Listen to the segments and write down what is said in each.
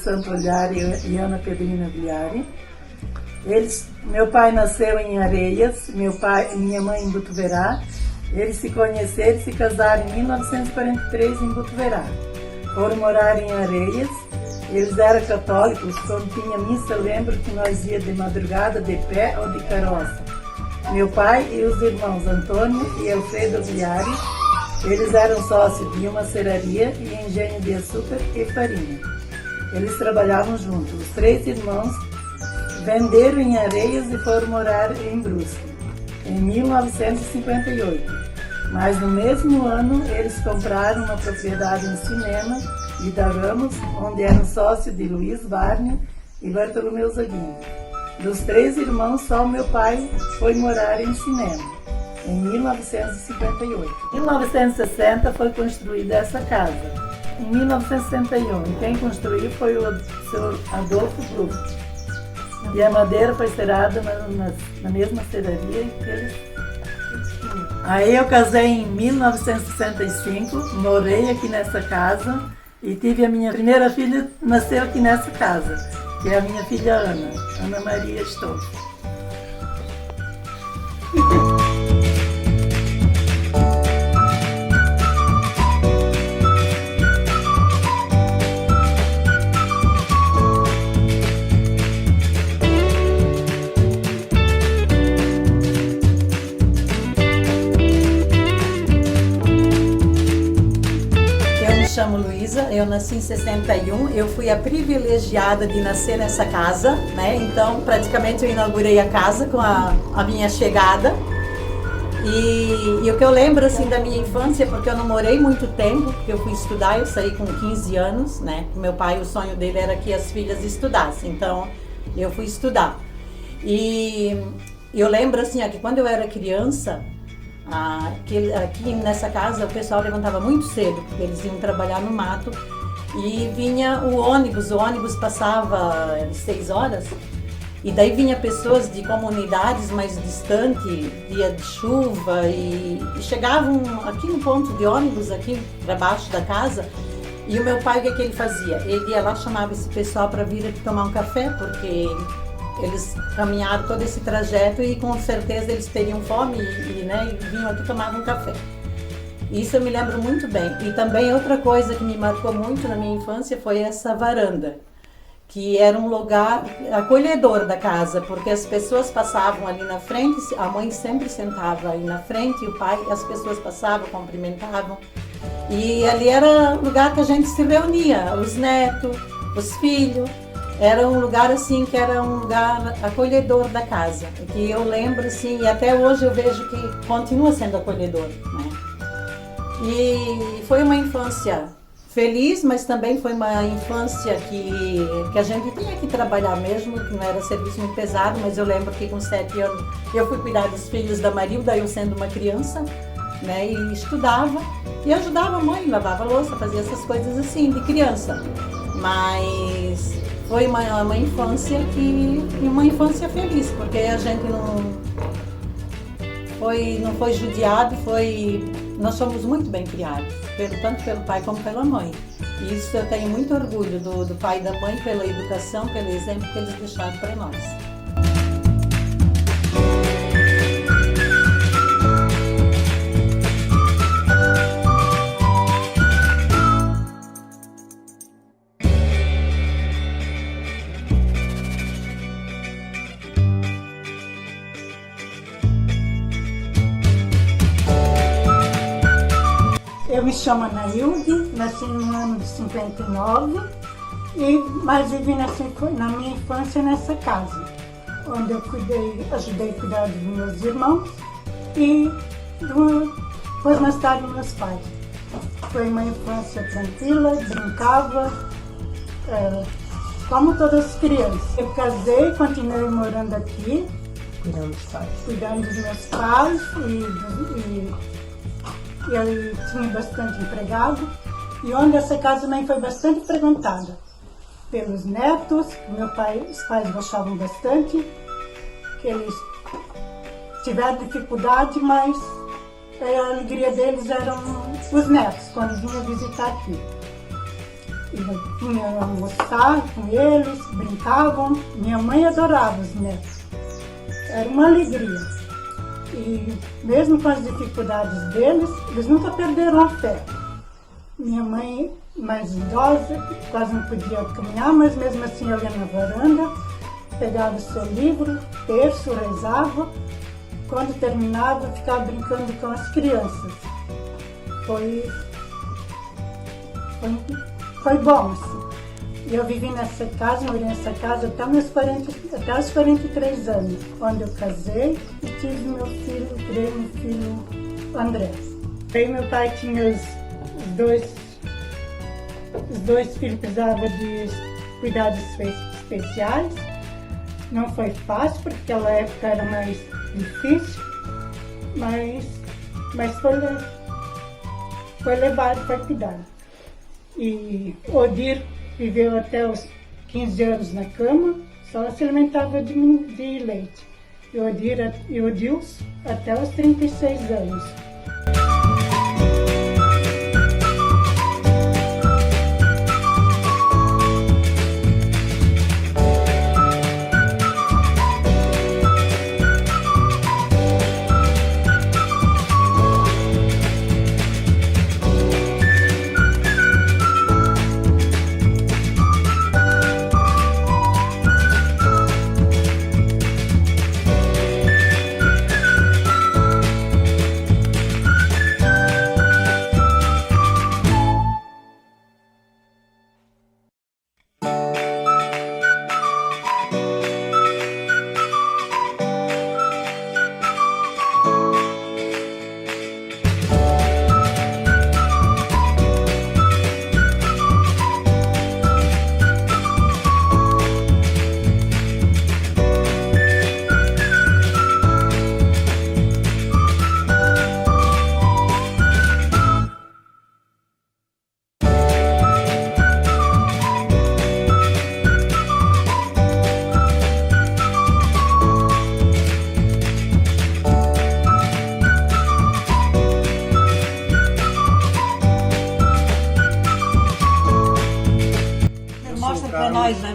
Santo Olhari e Ana Pedrina Viari. Meu pai nasceu em Areias, meu pai e minha mãe em Botuverá. Eles se conheceram e se casaram em 1943 em Botuverá. Foram morar em Areias. Eles eram católicos. Quando tinha missa, eu lembro que nós ia de madrugada, de pé ou de carroça. Meu pai e os irmãos Antônio e Alfredo Viari, eles eram sócios de uma serraria e engenho de açúcar e farinha. Eles trabalhavam juntos. Os 3 irmãos venderam em Areias e foram morar em Brusque, em 1958. Mas no mesmo ano, eles compraram uma propriedade no cinema de Ramos, onde eram sócios de Luiz Barney e Bartolomeu Zaguinho. Dos 3 irmãos, só meu pai foi morar em cinema, em 1958. Em 1960 foi construída essa casa. Em 1961, quem construiu foi o Sr. Adolfo Bruff. E a madeira foi cerada na mesma serraria que eles tinham. Aí eu casei em 1965, morei aqui nessa casa e tive a minha primeira filha, nasceu aqui nessa casa, que é a minha filha Ana Maria Stolz. Eu me chamo Luísa, eu nasci em 61, eu fui a privilegiada de nascer nessa casa, né? Então praticamente eu inaugurei a casa com a minha chegada. E o que eu lembro assim da minha infância, porque eu não morei muito tempo, porque eu fui estudar, eu saí com 15 anos, né? Meu pai, o sonho dele era que as filhas estudassem, então eu fui estudar. E eu lembro assim, que quando eu era criança, aqui nessa casa o pessoal levantava muito cedo, porque eles iam trabalhar no mato, e vinha o ônibus passava às 6 horas, e daí vinha pessoas de comunidades mais distantes, dia de chuva, e chegavam aqui no ponto de ônibus, aqui para baixo da casa, e o meu pai, o que ele fazia? Ele ia lá, chamava esse pessoal para vir aqui tomar um café, porque eles caminharam todo esse trajeto e com certeza eles teriam fome e vinham aqui tomar um café. Isso eu me lembro muito bem. E também outra coisa que me marcou muito na minha infância foi essa varanda, que era um lugar acolhedor da casa, porque as pessoas passavam ali na frente, a mãe sempre sentava aí na frente, e o pai, as pessoas passavam, cumprimentavam. E ali era o lugar que a gente se reunia, os netos, os filhos. Era um lugar assim, que era um lugar acolhedor da casa, que eu lembro assim, e até hoje eu vejo que continua sendo acolhedor, né? E foi uma infância feliz, mas também foi uma infância que a gente tinha que trabalhar mesmo, que não era serviço muito pesado, mas eu lembro que com 7 anos eu fui cuidar dos filhos da Marilda, eu sendo uma criança, né, e estudava, e ajudava a mãe, lavava a louça, fazia essas coisas assim, de criança, mas foi uma infância uma infância feliz, porque a gente não foi judiado, nós somos muito bem criados, tanto pelo pai como pela mãe. E isso eu tenho muito orgulho do pai e da mãe pela educação, pelo exemplo que eles deixaram para nós. Eu me chamo Anailde, nasci no ano de 59, mas vivi na minha infância nessa casa, onde eu ajudei a cuidar dos meus irmãos e depois mais tarde dos meus pais. Foi uma infância tranquila, brincava, como todas as crianças. Eu casei, continuei morando aqui, cuidando dos meus pais e eu tinha bastante empregado, e onde essa casa também foi bastante frequentada pelos netos. Os pais gostavam bastante, que eles tiveram dificuldade, mas a alegria deles eram os netos, quando vinham visitar aqui. filhos vinham almoçar com eles, brincavam. Minha mãe adorava os netos. Era uma alegria. E mesmo com as dificuldades deles, eles nunca perderam a fé. Minha mãe, mais idosa, quase não podia caminhar, mas mesmo assim ela ia na varanda, pegava o seu livro, terço, rezava. Quando terminava, ficava brincando com as crianças. Foi bom, assim. E eu vivi nessa casa, morei nessa casa até os 43 anos, quando eu casei e tive meu filho, criei meu filho André. Aí meu pai tinha os dois filhos, precisavam de cuidados especiais. Não foi fácil, porque aquela época era mais difícil, mas foi levado, foi cuidado. E Odir viveu até os 15 anos na cama, só se alimentava de leite. E o Dilson até os 36 anos.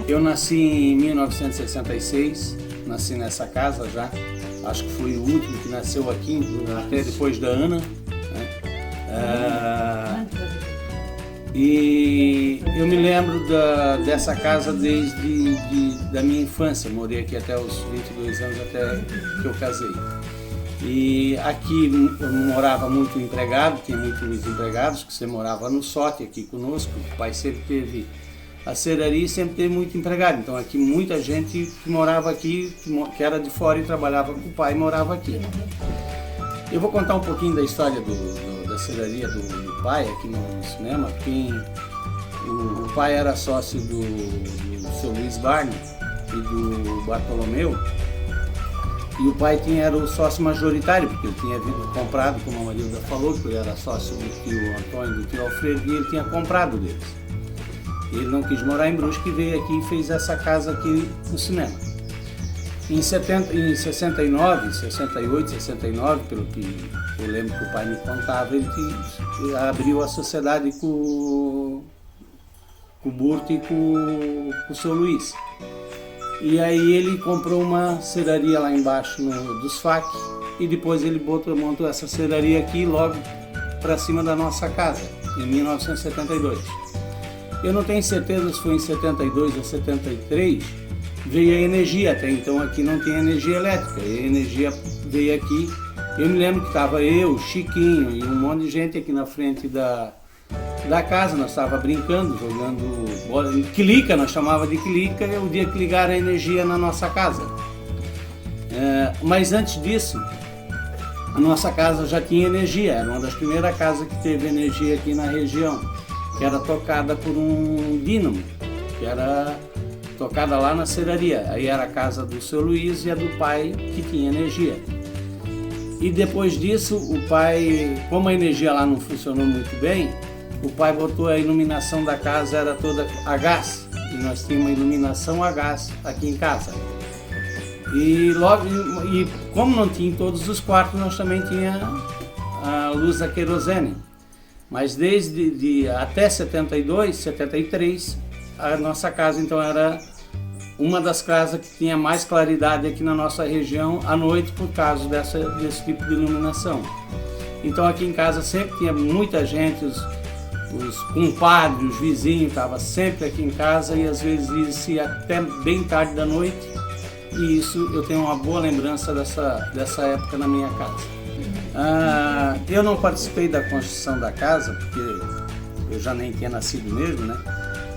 Eu nasci em 1966, nasci nessa casa já, acho que fui o último que nasceu aqui, até depois da Ana, né? E eu me lembro dessa casa desde da minha infância, morei aqui até os 22 anos, até que eu casei. E aqui eu morava muito empregado, tinha muitos empregados, que você morava no SOT aqui conosco, o pai sempre teve a serraria, sempre teve muito empregado, então aqui muita gente que morava aqui, que era de fora e trabalhava com o pai, morava aqui. Eu vou contar um pouquinho da história da serraria do pai aqui no cinema, porque o pai era sócio do seu Luiz Barney e do Bartolomeu, e o pai era o sócio majoritário, porque ele tinha comprado, como a Marilda falou, que ele era sócio do tio Antônio, do tio Alfredo, e ele tinha comprado deles. Ele não quis morar em Brusque e veio aqui e fez essa casa aqui no cinema. Em 69, 68, 69, pelo que eu lembro que o pai me contava, ele abriu a sociedade com o Burto e com o seu Luiz. E aí ele comprou uma serraria lá embaixo dos FAC e depois ele montou essa serraria aqui logo para cima da nossa casa, em 1972. Eu não tenho certeza se foi em 72 ou 73, veio a energia, até então aqui não tinha energia elétrica, e a energia veio aqui. Eu me lembro que estava eu, Chiquinho e um monte de gente aqui na frente da casa, nós estávamos brincando, jogando bola, quilica, nós chamava de quilica, e o dia que ligaram a energia na nossa casa. Mas antes disso, a nossa casa já tinha energia, era uma das primeiras casas que teve energia aqui na região, que era tocada por um dínamo, que era tocada lá na serraria. Aí era a casa do seu Luiz e a do pai que tinha energia. E depois disso, o pai, como a energia lá não funcionou muito bem, o pai botou a iluminação da casa, era toda a gás, e nós tínhamos uma iluminação a gás aqui em casa. E como não tinha em todos os quartos, nós também tinha a luz a querosene. Mas até 72, 73, a nossa casa então era uma das casas que tinha mais claridade aqui na nossa região à noite por causa desse tipo de iluminação. Então aqui em casa sempre tinha muita gente, os compadres, os vizinhos estavam sempre aqui em casa e às vezes ia até bem tarde da noite, e isso eu tenho uma boa lembrança dessa época na minha casa. Eu não participei da construção da casa, porque eu já nem tinha nascido mesmo, né?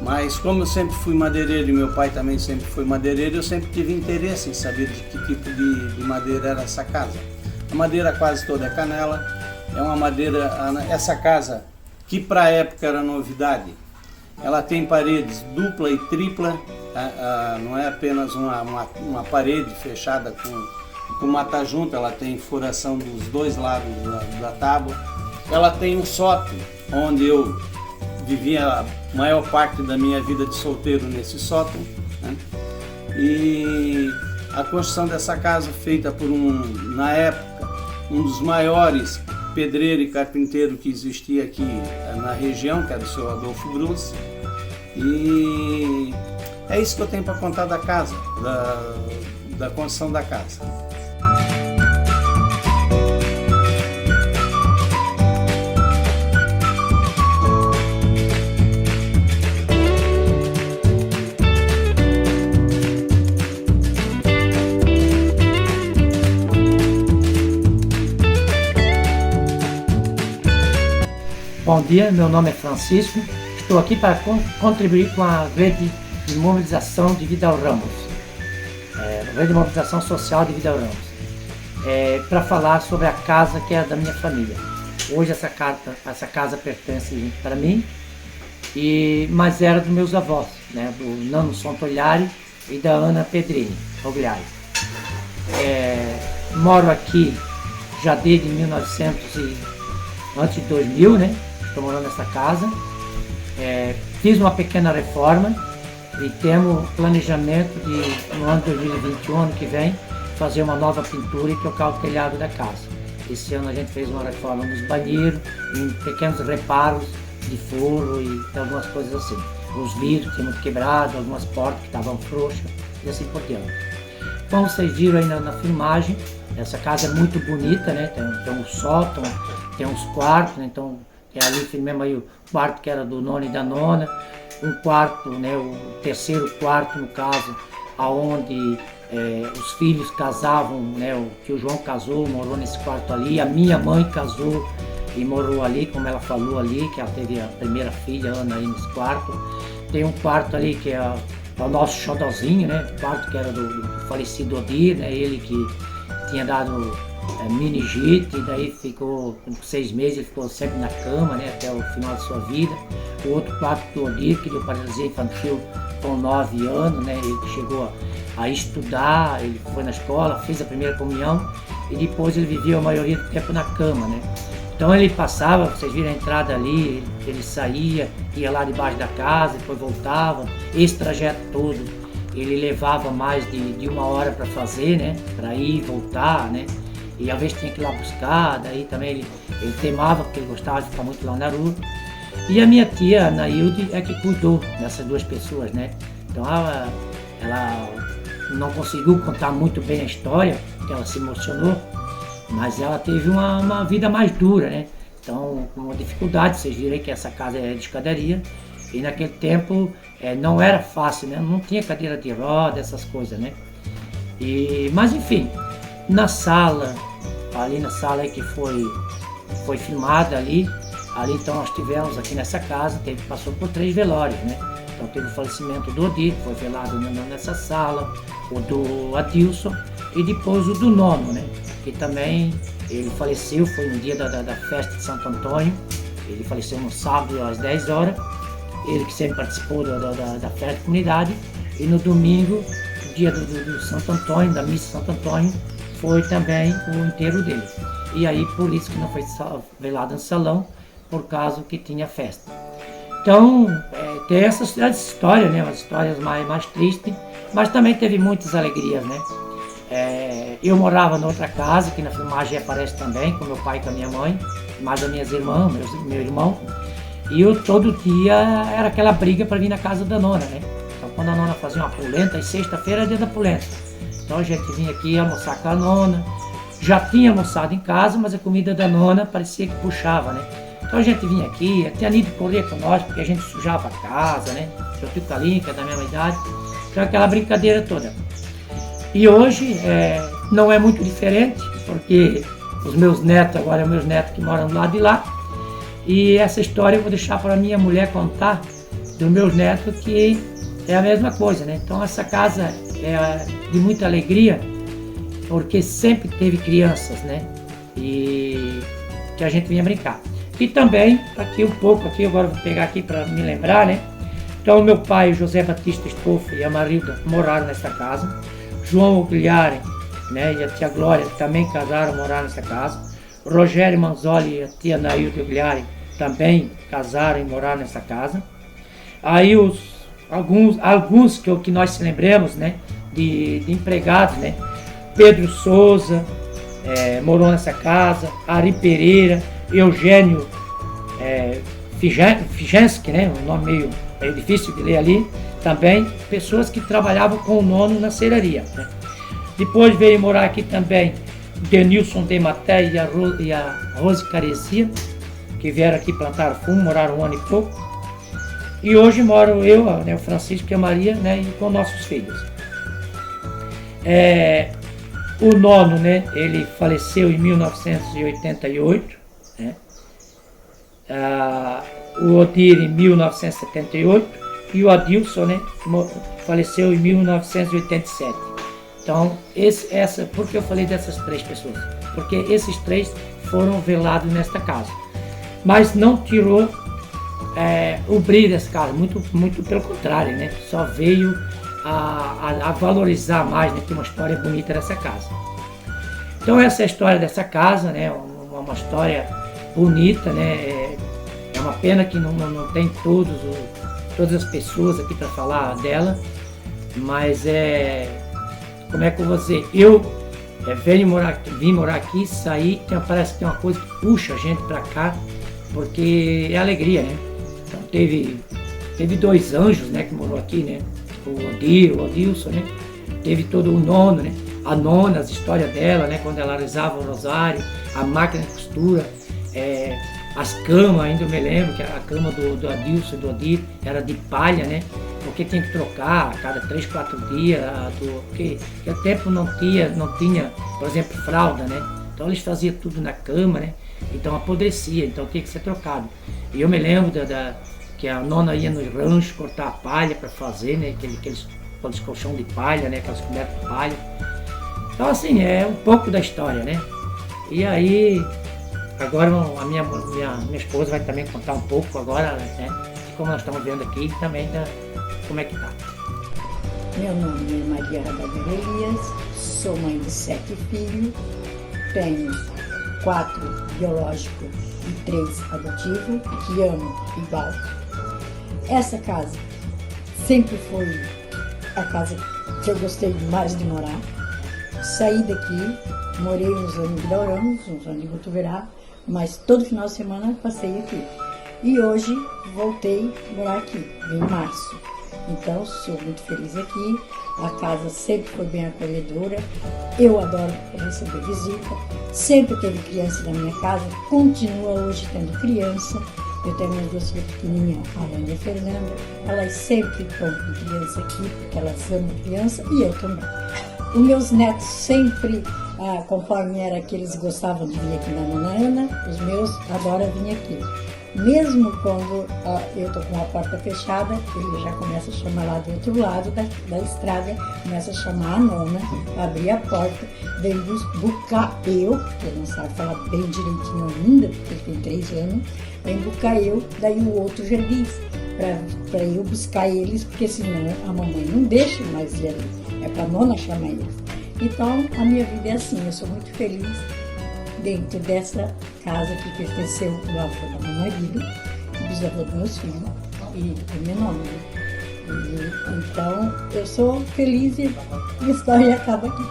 Mas como eu sempre fui madeireiro e meu pai também sempre foi madeireiro, eu sempre tive interesse em saber de que tipo de madeira era essa casa. A madeira quase toda é canela, é uma madeira, essa casa, que para a época era novidade, ela tem paredes dupla e tripla, não é apenas uma parede fechada com mata junta, ela tem furação dos dois lados da tábua. Ela tem um sótão, onde eu vivia a maior parte da minha vida de solteiro nesse sótão, né? E a construção dessa casa feita por na época, um dos maiores pedreiro e carpinteiro que existia aqui na região, que era o seu Adolfo Bruns. E é isso que eu tenho para contar da casa, da construção da casa. Bom dia, meu nome é Francisco, estou aqui para contribuir com a rede de mobilização de Vidal Ramos, rede de mobilização social de Vidal Ramos, para falar sobre a casa que é da minha família. Hoje essa casa pertence para mim, mas era dos meus avós, né, do Nano Sontoliari e da Ana Pedrini Rogliari. Moro aqui já desde 1900 antes de 2000, né? Estou morando nessa casa. Fiz uma pequena reforma e temos planejamento de, no ano 2021, ano que vem, fazer uma nova pintura e trocar o telhado da casa. Esse ano a gente fez uma reforma nos banheiros, em pequenos reparos de forro e algumas coisas assim. Os vidros que muito quebrados, algumas portas que estavam frouxas e assim por diante. Como vocês viram aí na filmagem, essa casa é muito bonita, né? Tem um sótão, tem uns quartos, né? Então ali filmamos aí o quarto que era do nono e da nona, um quarto, né? O terceiro quarto no caso, aonde os filhos casavam, né? O tio João casou, morou nesse quarto ali, a minha mãe casou e morou ali, como ela falou ali, que ela teve a primeira filha, Ana, aí nesse quarto. Tem um quarto ali que é o nosso xodozinho, né? O quarto que era do falecido Odir, né? Ele que tinha dado meningite, e daí ficou, com 6 meses, ele ficou sempre na cama, né, até o final de sua vida. O outro quarto do Odir, que deu paralisia infantil com 9 anos, né, ele chegou a estudar, ele foi na escola, fez a primeira comunhão e depois ele vivia a maioria do tempo na cama, né. Então ele passava, vocês viram a entrada ali, ele saía, ia lá debaixo da casa, depois voltava, esse trajeto todo ele levava mais de 1 hora para fazer, né, para ir e voltar, né. E às vezes tinha que ir lá buscar, daí também ele temava, porque ele gostava de ficar muito lá na rua. E a minha tia, Ana Hilde, é que cuidou dessas duas pessoas, né? Então ela não conseguiu contar muito bem a história, porque ela se emocionou, mas ela teve uma vida mais dura, né? Então, com uma dificuldade, vocês viram que essa casa é de escadaria, e naquele tempo não era fácil, né? Não tinha cadeira de roda, essas coisas, né? Mas enfim, na sala, ali na sala aí que foi filmada ali então nós tivemos aqui nessa casa, passou por 3 velórios, né? Então teve o falecimento do Odir, que foi velado nessa sala, o do Adilson e depois o do Nono, né? Que também ele faleceu, foi no dia da festa de Santo Antônio, ele faleceu no sábado às 10 horas, ele que sempre participou da festa da comunidade, e no domingo, dia do Santo Antônio, da missa de Santo Antônio, foi também o enterro dele. E aí, por isso que não foi velado no salão, por causa que tinha festa. Então, tem essa história, né? As histórias mais tristes, mas também teve muitas alegrias, né? Eu morava noutra casa, que na filmagem aparece também, com meu pai e com a minha mãe. mais as minhas irmãs, meu irmão. E eu todo dia era aquela briga para vir na casa da nona, né? Então quando a nona fazia uma polenta, e sexta-feira era dia da polenta. Então a gente vinha aqui almoçar com a nona. Já tinha almoçado em casa, mas a comida da nona parecia que puxava, né? Então a gente vinha aqui, tinha ido correr com nós, porque a gente sujava a casa, né? Eu tenho Calinho, que é da mesma idade. Então aquela brincadeira toda. E hoje não é muito diferente, porque os meus netos, agora meus netos que moram do lado de lá. E essa história eu vou deixar para a minha mulher contar, dos meus netos, que é a mesma coisa, né? Então essa casa é de muita alegria, porque sempre teve crianças, né? E que a gente vinha brincar. E também, aqui um pouco, aqui agora vou pegar aqui para me lembrar, né? Então meu pai, José Batista Estofo, e a Marilda moraram nessa casa. João Ogliari, né, e a tia Glória também casaram, moraram nessa casa. Rogério Manzoli e a tia Nailda Ogliari também casaram e moraram nessa casa. Aí alguns que nós se lembremos, né, de empregados, né? Pedro Souza morou nessa casa, Ari Pereira, Eugênio Fijenski, né, um nome meio difícil de ler ali, também pessoas que trabalhavam com o nono na serraria, né? Depois veio morar aqui também Denilson de Maté e a Rose Carecia, que vieram aqui plantar fumo, moraram 1 ano e pouco. E hoje moro eu, né, o Francisco e a Maria, né, e com nossos filhos. O nono, né, ele faleceu em 1988, né? O Odir em 1978 e o Adilson, né, faleceu em 1987. Então, por que eu falei dessas 3 pessoas? Porque esses 3 foram velados nesta casa. Mas não tirou o brilho dessa casa, muito pelo contrário, né? Só veio a valorizar mais, né? Tem uma história bonita dessa casa. Então essa é a história dessa casa, né? Uma história bonita, né? É uma pena que não tem todas as pessoas aqui para falar dela, mas como é que eu vou dizer? Eu vim morar aqui, saí, parece que tem uma coisa que puxa a gente para cá, porque é alegria, né? Então teve 2 anjos, né, que morou aqui, né? O Odir, o Adilson, né? Teve todo o nono, né? A nona, as histórias dela, né? Quando ela rezava o rosário, a máquina de costura, as camas, ainda eu me lembro que a cama do Adilson e do Odir era de palha, né? Porque tinha que trocar a cada 3, 4 dias, porque naquele tempo não tinha, por exemplo, fralda, né? Então eles faziam tudo na cama, né? Então apodrecia, então tinha que ser trocado. E eu me lembro que a nona ia nos ranchos cortar a palha para fazer, né? Aqueles colchão de palha, né? Aquelas cobertas de palha. Então assim, é um pouco da história, né? E aí, agora a minha esposa vai também contar um pouco agora, né? Como nós estamos vendo aqui, também como é que tá. Meu nome é Maria Radaglia Elias, sou mãe de 7 filhos, tenho 4 biológicos e 3 adotivos, que amo igual. Essa casa sempre foi a casa que eu gostei mais de morar. Saí daqui, morei uns anos em Guidauramos, uns anos em Gutuverá, mas todo final de semana passei aqui. E hoje voltei a morar aqui, em março. Então sou muito feliz aqui, a casa sempre foi bem acolhedora, eu adoro receber visita, sempre teve criança na minha casa, continua hoje tendo criança. Eu tenho minhas 2 filhas pequenininhas, a Ana e a Fernanda, elas sempre estão com criança aqui, porque elas amam criança e eu também. Os meus netos sempre, conforme era que eles gostavam de vir aqui na Dona Ana, os meus adoram vir aqui. Mesmo quando eu estou com a porta fechada, ele já começa a chamar lá do outro lado da estrada, começa a chamar a nona, abrir a porta, vem buscar eu, que ele não sabe falar bem direitinho ainda, porque ele tem 3 anos, vem buscar eu, daí o outro já diz, para eu buscar eles, porque senão a mamãe não deixa mais ir ali, é para a nona chamar eles. Então a minha vida é assim, eu sou muito feliz dentro dessa casa que pertenceu ao avô da meu marido, o bisavô dos meus filhos e do meu nome. Então eu sou feliz e a história acaba aqui.